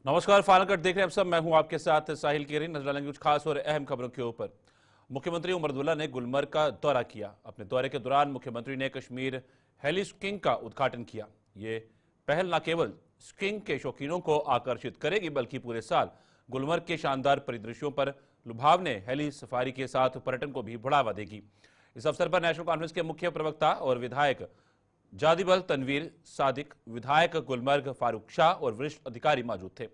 नमस्कार, फालकट देख रहे हैं आप सब। मैं हूं आपके साथ साहिल केरी। नजर डालेंगे कुछ खास और अहम खबरों के ऊपर। मुख्यमंत्री उमर अब्दुल्ला ने गुलमर्ग का दौरा किया। अपने दौरे के दौरान मुख्यमंत्री ने कश्मीर हेली स्कीइंग का उद्घाटन किया। ये पहल न केवल स्कीइंग के शौकीनों को आकर्षित करेगी, बल्कि पूरे साल गुलमर्ग के शानदार परिदृश्यों पर लुभावने हेली सफारी के साथ पर्यटन को भी बढ़ावा देगी। इस अवसर पर नेशनल कॉन्फ्रेंस के मुख्य प्रवक्ता और विधायक जादिबल तनवीर सादिक, विधायक गुलमर्ग फारूक शाह और वरिष्ठ अधिकारी मौजूद थे।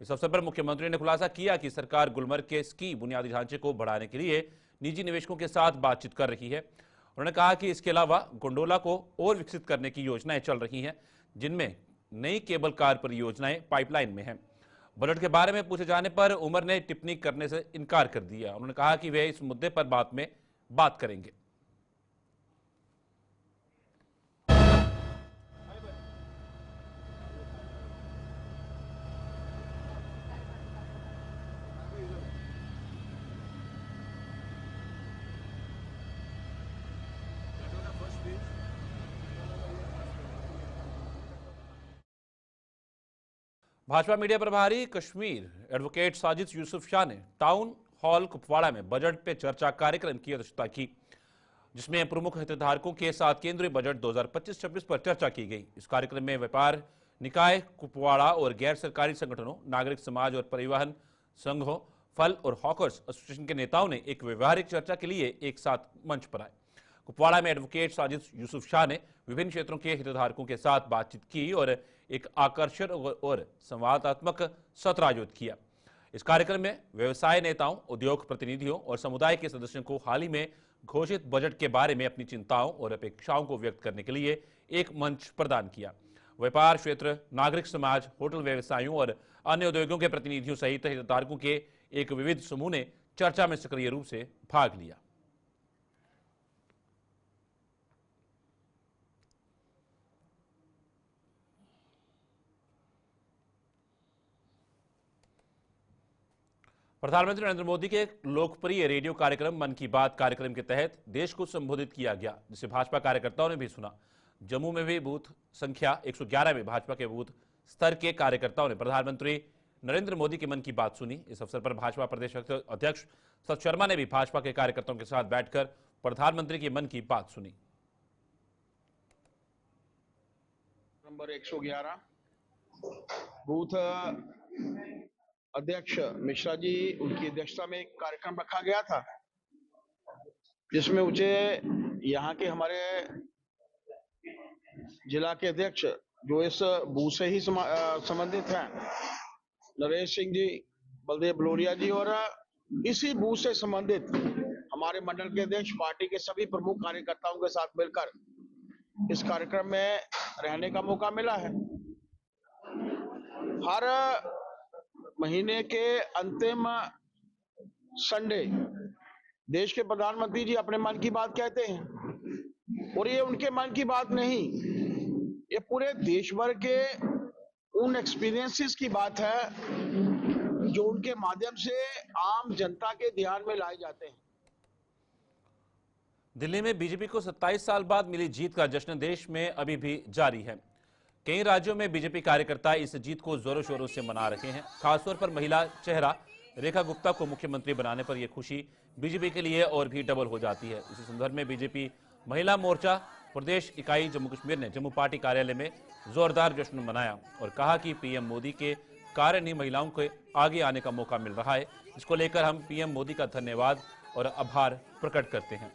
इस अवसर पर मुख्यमंत्री ने खुलासा किया कि सरकार गुलमर्ग के स्की बुनियादी ढांचे को बढ़ाने के लिए निजी निवेशकों के साथ बातचीत कर रही है। उन्होंने कहा कि इसके अलावा गोंडोला को और विकसित करने की योजनाएं चल रही हैं, जिनमें नई केबल कार परियोजनाएं पाइपलाइन में हैं। बजट के बारे में पूछे जाने पर उमर ने टिप्पणी करने से इनकार कर दिया। उन्होंने कहा कि वे इस मुद्दे पर बाद में बात करेंगे। भाजपा मीडिया प्रभारी कश्मीर एडवोकेट साजिद यूसुफ शाह ने टाउन हॉल कुपवाड़ा में बजट पे चर्चा कार्यक्रम की अध्यक्षता की, जिसमें प्रमुख हितधारकों के साथ केंद्रीय बजट 2025-26 पर चर्चा की गई। इस कार्यक्रम में व्यापार निकाय कुपवाड़ा और गैर सरकारी संगठनों, नागरिक समाज और परिवहन संघों, फल और हॉकर्स एसोसिएशन के नेताओं ने एक व्यवहारिक चर्चा के लिए एक साथ मंच पर आए। कुपवाड़ा में एडवोकेट साजिद यूसुफ शाह ने विभिन्न क्षेत्रों के हितधारकों के साथ बातचीत की और एक आकर्षक और संवादात्मक सत्र आयोजित किया। इस कार्यक्रम में व्यवसाय नेताओं, उद्योग प्रतिनिधियों और समुदाय के सदस्यों को हाल ही में घोषित बजट के बारे में अपनी चिंताओं और अपेक्षाओं को व्यक्त करने के लिए एक मंच प्रदान किया। व्यापार क्षेत्र, नागरिक समाज, होटल व्यवसायियों और अन्य उद्योगों के प्रतिनिधियों सहित हितधारकों के एक विविध समूह ने चर्चा में सक्रिय रूप से भाग लिया। प्रधानमंत्री नरेंद्र मोदी के एक लोकप्रिय रेडियो कार्यक्रम मन की बात कार्यक्रम के तहत देश को संबोधित किया गया, जिसे भाजपा कार्यकर्ताओं ने भी सुना। जम्मू में भी बूथ संख्या 111 में भाजपा के बूथ स्तर के कार्यकर्ताओं ने प्रधानमंत्री नरेंद्र मोदी की मन की बात सुनी। इस अवसर पर भाजपा प्रदेश अध्यक्ष सत शर्मा ने भी भाजपा के कार्यकर्ताओं के साथ बैठकर प्रधानमंत्री की मन की बात सुनी। नंबर 111 बूथ अध्यक्ष मिश्रा जी, उनकी अध्यक्षता में एक कार्यक्रम रखा गया था, जिसमें मुझे यहाँ के हमारे जिला के अध्यक्ष जो इस बूथ से ही संबंधित हैं, नरेश सिंह जी, बलदेव बलोरिया जी, और इसी बूथ से संबंधित हमारे मंडल के अध्यक्ष, पार्टी के सभी प्रमुख कार्यकर्ताओं के साथ मिलकर इस कार्यक्रम में रहने का मौका मिला है। हर महीने के अंतिम संडे देश के प्रधानमंत्री जी अपने मन की बात कहते हैं, और ये उनके मन की बात नहीं, ये पूरे देश भर के उन एक्सपीरियंसेस की बात है जो उनके माध्यम से आम जनता के ध्यान में लाए जाते हैं। दिल्ली में बीजेपी को 27 साल बाद मिली जीत का जश्न देश में अभी भी जारी है। कई राज्यों में बीजेपी कार्यकर्ता इस जीत को जोरों शोरों से मना रहे हैं। खासतौर पर महिला चेहरा रेखा गुप्ता को मुख्यमंत्री बनाने पर यह खुशी बीजेपी के लिए और भी डबल हो जाती है। इसी संदर्भ में बीजेपी महिला मोर्चा प्रदेश इकाई जम्मू कश्मीर ने जम्मू पार्टी कार्यालय में जोरदार जश्न मनाया और कहा कि पीएम मोदी के कारण ही महिलाओं को आगे आने का मौका मिल रहा है। इसको लेकर हम पीएम मोदी का धन्यवाद और आभार प्रकट करते हैं।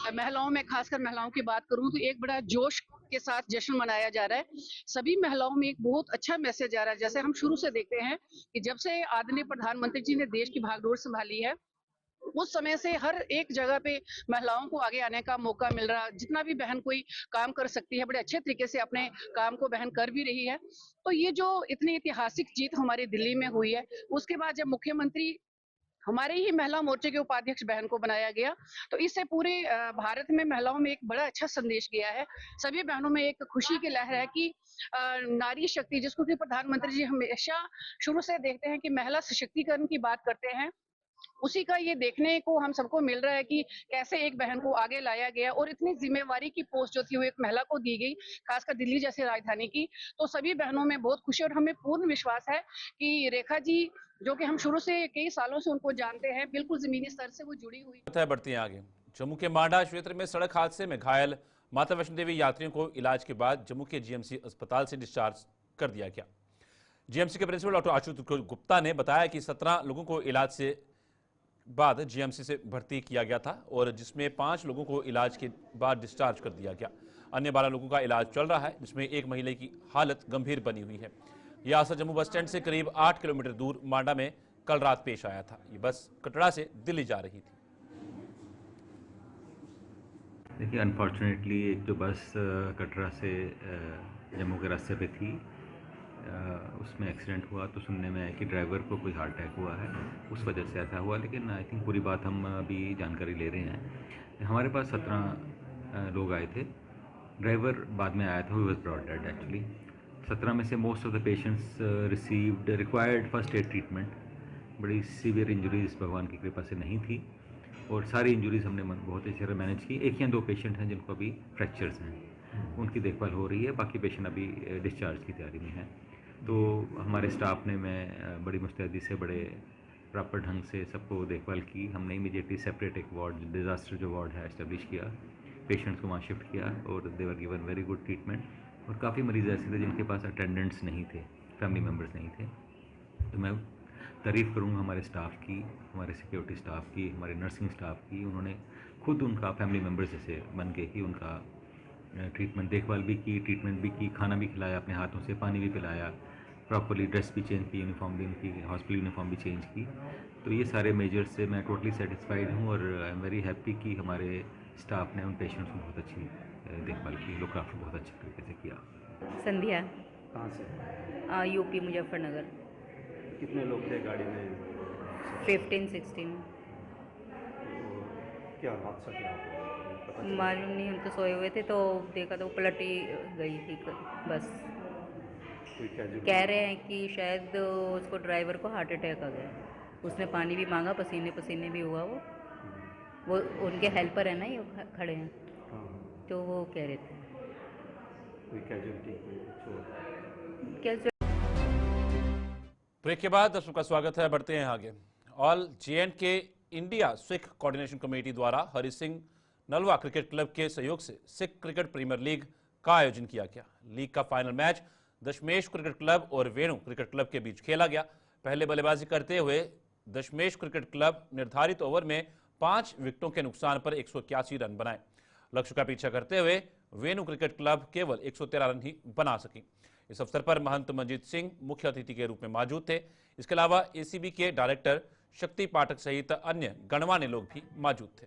महिलाओं में, खासकर महिलाओं की बात करूं तो एक बड़ा जोश के साथ जश्न मनाया जा रहा है। सभी महिलाओं में एक बहुत अच्छा मैसेज आ रहा है। जैसे हम शुरू से देखते हैं कि जब से आदरणीय प्रधानमंत्री जी ने देश की भागदौड़ संभाली है, उस समय से हर एक जगह पे महिलाओं को आगे आने का मौका मिल रहा है। जितना भी बहन कोई काम कर सकती है, बड़े अच्छे तरीके से अपने काम को बहन कर भी रही है। तो ये जो इतनी ऐतिहासिक जीत हमारी दिल्ली में हुई है, उसके बाद जब मुख्यमंत्री हमारे ही महिला मोर्चे के उपाध्यक्ष बहन को बनाया गया, तो इससे पूरे भारत में महिलाओं में एक बड़ा अच्छा संदेश गया है। सभी बहनों में एक खुशी की लहर है कि नारी शक्ति, जिसको कि प्रधानमंत्री जी हमेशा शुरू से देखते हैं कि महिला सशक्तिकरण की बात करते हैं, उसी का ये देखने को हम सबको मिल रहा है कि कैसे एक बहन को आगे लाया गया और इतनी जिम्मेवारी की पोस्ट जो थी वो एक महिला को दी गई, खासकर दिल्ली जैसे राजधानी की। तो सभी बहनों में बहुत खुशी और हमें पूर्ण विश्वास है कि रेखा जी, जो कि हम शुरू से कई सालों से उनको जानते हैं, बिल्कुल जमीनी स्तर से वो जुड़ी हुई है। बढ़ती हैं आगे। जम्मू के मांडा क्षेत्र में सड़क हादसे में घायल माता वैष्णो देवी यात्रियों को इलाज के बाद जम्मू के जीएमसी अस्पताल से डिस्चार्ज कर दिया गया। जीएमसी के प्रिंसिपल डॉक्टर आशुतोष गुप्ता ने बताया कि 17 लोगों को इलाज से बाद जीएमसी से भर्ती किया गया था और जिसमें 5 लोगों को इलाज के बाद डिस्चार्ज कर दिया गया। अन्य 12 लोगों का इलाज चल रहा है, जिसमें एक महिला की हालत गंभीर बनी हुई है। यह हादसा जम्मू बस स्टैंड से करीब 8 किलोमीटर दूर मांडा में कल रात पेश आया था। ये बस कटरा से दिल्ली जा रही थी। देखिए, अनफॉर्चुनेटली एक जो बस कटरा से जम्मू के रास्ते पे थी, उसमें एक्सीडेंट हुआ तो सुनने में आया कि ड्राइवर को कोई हार्ट अटैक हुआ है, उस वजह से ऐसा हुआ। लेकिन आई थिंक पूरी बात हम अभी जानकारी ले रहे हैं। हमारे पास 17 लोग आए थे, ड्राइवर बाद में आया था, he was brought dead actually. 17 में से most of the patients received required first aid treatment. बड़ी सीवियर इंजरीज भगवान की कृपा से नहीं थी और सारी इंजरीज हमने बहुत अच्छी तरह मैनेज की। एक या दो पेशेंट हैं जिनको अभी फ्रैक्चर्स हैं, उनकी देखभाल हो रही है। बाकी पेशेंट अभी डिस्चार्ज की तैयारी में हैं। तो हमारे स्टाफ ने मैं बड़ी मुस्तैदी से बड़े प्रॉपर ढंग से सबको देखभाल की। हमने इमीडिएटली सेपरेट एक वार्ड, डिज़ास्टर जो वार्ड है, इस्टेब्लिश किया, पेशेंट्स को वहाँ शिफ्ट किया और they were given very good treatment. और काफ़ी मरीज़ ऐसे थे जिनके पास अटेंडेंट्स नहीं थे, फैमिली मेम्बर्स नहीं थे। तो मैं तारीफ़ करूँगा हमारे स्टाफ की, हमारे सिक्योरिटी स्टाफ की, हमारे नर्सिंग स्टाफ की। उन्होंने खुद उनका फैमिली मेम्बर्स जैसे बन के ही उनका ट्रीटमेंट, देखभाल भी की, ट्रीटमेंट भी की, खाना भी खिलाया अपने हाथों से, पानी भी पिलाया, प्रॉपरली ड्रेस भी चेंज की, यूनिफॉर्म भी उनकी हॉस्पिटल यूनिफॉर्म भी चेंज की। तो ये सारे मेजर्स से मैं टोटली सेटिस्फाइड हूँ और आई एम वेरी हैप्पी कि हमारे स्टाफ ने उन पेशेंट्स को बहुत अच्छी देखभाल की, लुक आफ्टर बहुत अच्छे तरीके से किया। संध्या, कहाँ से? यूपी मुजफ्फरनगर। कितने लोग थे गाड़ी में? 15-16। क्या हादसा क्या हुआ? पता चला? मालूम नहीं, हम तो सोए हुए थे तो देखा तो वो पलट ही गई थी बस। कोई casualty? कह रहे हैं कि शायद उसको ड्राइवर को हार्ट अटैक आ गया। उसने पानी भी मांगा, पसीने पसीने भी हुआ। वो उनके हेल्पर है ना, ये खड़े हैं, हाँ, तो वो कह रहे थे कोई कैजुअलिटी, कोई चोट? क्या। ब्रेक के बाद दर्शकों का स्वागत है। बढ़ते हैं आगे। All J&K India Sikh coordination committee द्वारा हरि सिंह नलवा क्रिकेट क्लब के सहयोग से सिख क्रिकेट प्रीमियर लीग का आयोजन किया गया। लीग का फाइनल मैच दशमेश क्रिकेट क्लब और वेणु क्रिकेट क्लब के बीच खेला गया। पहले बल्लेबाजी करते हुए दशमेश क्रिकेट क्लब निर्धारित ओवर में 5 विकेटों के नुकसान पर 181 रन बनाए। लक्ष्य का पीछा करते हुए वेणु क्रिकेट क्लब केवल 113 रन ही बना सकी। इस अवसर पर महंत मंजीत सिंह मुख्य अतिथि के रूप में मौजूद थे। इसके अलावा एसीबी के डायरेक्टर शक्ति पाठक सहित अन्य गणमान्य लोग भी मौजूद थे।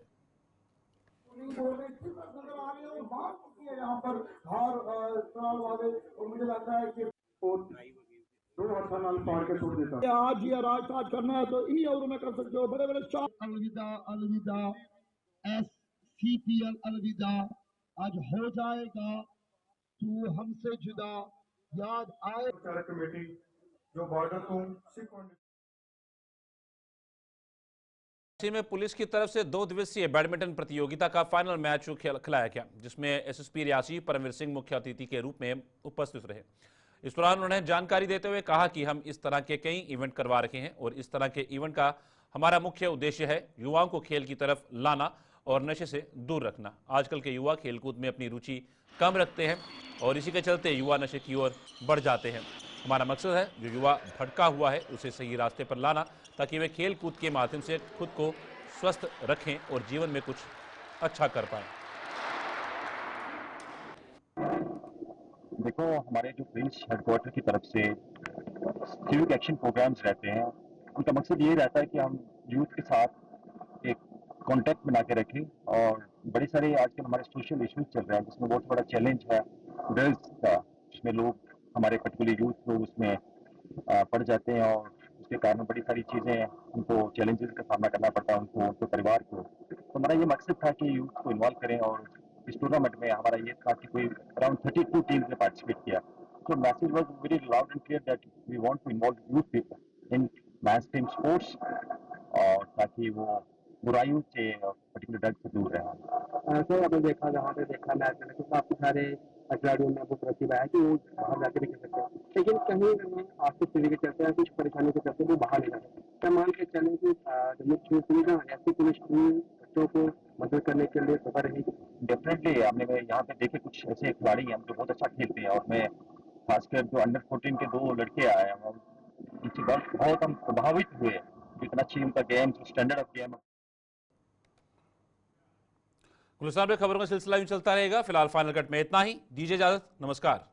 आज ये राजकाज करना है तो इन्हीं ओवरों में कर सकते हो। बड़े बड़े अलविदा अलविदा, SCPL अलविदा, आज हो जाएगा तू हमसे जुदा, याद आए कमेटी जो बॉर्डर को में पुलिस की तरफ से 2 दिवसीय बैडमिंटन प्रतियोगिता का फाइनल मैच खिलाया गया, जिसमें एसएसपी रियासी परमवीर सिंह मुख्य अतिथि के रूप में उपस्थित रहे। इस दौरान उन्होंने जानकारी देते हुए कहा कि हम इस तरह के कई इवेंट करवा रहे हैं और इस तरह के इवेंट का हमारा मुख्य उद्देश्य है युवाओं को खेल की तरफ लाना और नशे से दूर रखना। आजकल के युवा खेलकूद में अपनी रुचि कम रखते हैं और इसी के चलते युवा नशे की ओर बढ़ जाते हैं। हमारा मकसद है जो युवा भटका हुआ है उसे सही रास्ते पर लाना, ताकि वे खेल कूद के माध्यम से खुद को स्वस्थ रखें और जीवन में कुछ अच्छा कर पाएं। देखो, हमारे जो पुलिस हेडक्वार्टर की तरफ से सिविक एक्शन प्रोग्राम्स रहते हैं, उनका मकसद ये रहता है कि हम यूथ के साथ एक कांटेक्ट बना के रखें। और बड़े सारे आजकल हमारे सोशल इश्यूज चल रहे हैं, जिसमें बहुत बड़ा चैलेंज है ड्रग्स का, जिसमें लोग हमारे पर्टिकुलर यूथ लोग उसमें पड़ जाते हैं और उसके कारण बड़ी सारी चीज़ें उनको चैलेंजेस का सामना करना पड़ता है, उनको, उनके परिवार को। तो हमारा ये मकसद था कि यूथ को इन्वॉल्व करें और इस टूर्नामेंट में हमारा ये था कि कोई अराउंड 32 टीम्स ने पार्टिसिपेट किया। So message was very loud and clear that we want to involve youth people in mass team sports और ताकि वो बुराइयों से पर्टिकुलर ड्रग से दूर रहें। सर आपने देखा जहाँ पे देखा मैच में तो काफी सारे खिलाड़ियों में वो प्रतिभा है कि वो बाहर जाके भी खेल सकते हैं, लेकिन कहीं ना कहीं आर्थिक स्थिति के चलते या कुछ परेशानी के चलते वो बाहर नहीं जाते। क्या मान के चलें कि जम्मू सुविधा ऐसी पुलिस टीम बच्चों को मदद करने के लिए सफर रहेगी? डेफिनेटली हमने यहाँ पे देखे कुछ ऐसे खिलाड़ी हैं जो बहुत अच्छा खेलते हैं, और मैं खासकर जो अंडर 14 के 2 लड़के आए हैं उनसे बहुत हम प्रभावित हुए, इतना अच्छी उनका गेम, स्टैंडर्ड ऑफ गेम। गुलशन में खबरों का सिलसिला यूं चलता रहेगा। फिलहाल फाइनल कट में इतना ही। दीजिए इजाजत, नमस्कार।